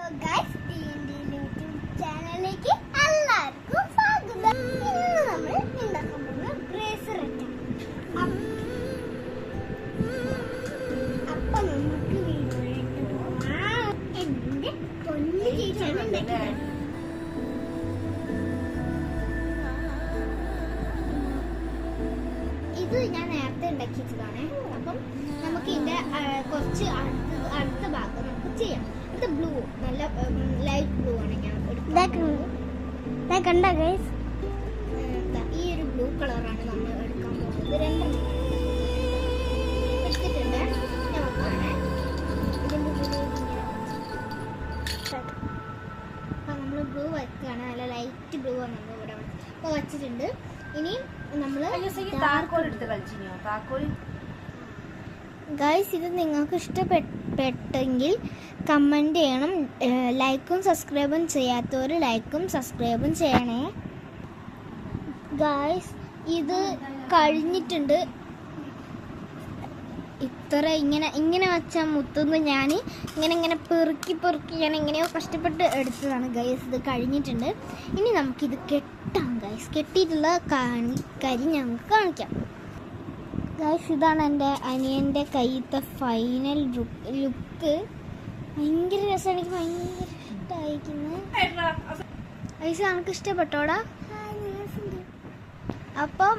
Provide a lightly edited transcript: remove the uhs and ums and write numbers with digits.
Guys YouTube ചാനലിലേക്ക് എല്ലാവർക്കും സ്വാഗതം. ഇന്ന് നമ്മൾ ഉണ്ടാക്കാൻ പോകുന്ന ബ്രേസ്ലെറ്റ്. അപ്പൊ നമുക്ക് വീഡിയോയിലേക്ക് പോവാം. എന്റെ പൊന്നു ചേച്ചിയാണ് ഉണ്ടാക്കിയത്. ഇത് ഞാൻ നേരത്തെ ഉണ്ടാക്കിയതാണ്. അപ്പം നമുക്ക് ഇതിന്റെ കുറച്ച് അടുത്ത ഭാഗം നമുക്ക് ചെയ്യാം. ഇത് ബ്ലൂ, നല്ല ലൈറ്റ് ബ്ലൂ ആണ് ഞാൻ കണ്ട ഗൈസ്. ഈ ഒരു ബ്ലൂ കളറാണ് നമ്മൾ എടുക്കാൻ പോകുന്നത്. രണ്ടെണ്ണം എടുത്തിട്ടുണ്ട്. നമുക്കാണ് നമ്മൾ ബ്ലൂ വയ്ക്കുകയാണ്. നല്ല ലൈറ്റ് ബ്ലൂ ആണ് നമ്മൾ ഇവിടെ അപ്പോൾ വച്ചിട്ടുണ്ട്. ഇനി നമ്മൾ ഗൈസ് ഇത് നിങ്ങൾക്ക് ഇഷ്ടപ്പെട്ടെങ്കിൽ കമൻറ്റ് ചെയ്യണം. ലൈക്കും സബ്സ്ക്രൈബും ചെയ്യാത്തവർ ലൈക്കും സബ്സ്ക്രൈബും ചെയ്യണേ ഗൈസ്. ഇത് കഴിഞ്ഞിട്ടുണ്ട്. ഇത്ര ഇങ്ങനെ വെച്ചാൽ മുത്തുന്ന് ഞാൻ ഇങ്ങനെ പെറുക്കി ഞാൻ എങ്ങനെയോ കഷ്ടപ്പെട്ട് എടുത്തതാണ് ഗൈസ്. ഇത് കഴിഞ്ഞിട്ടുണ്ട്. ഇനി നമുക്കിത് കെട്ടാം ഗൈസ്. കെട്ടിയിട്ടുള്ള കരി ഞങ്ങൾക്ക് കാണിക്കാം ഗൈസ്. ഇതാണ് എൻ്റെ അനിയൻ്റെ കയ്യിലത്തെ ഫൈനൽ ലുക്ക്. ഭയങ്കര രസം, എനിക്ക് ഭയങ്കര ഇഷ്ടമായിരിക്കുന്നു ഗൈസ്. നമുക്ക് ഇഷ്ടപ്പെട്ടോടാ? അപ്പം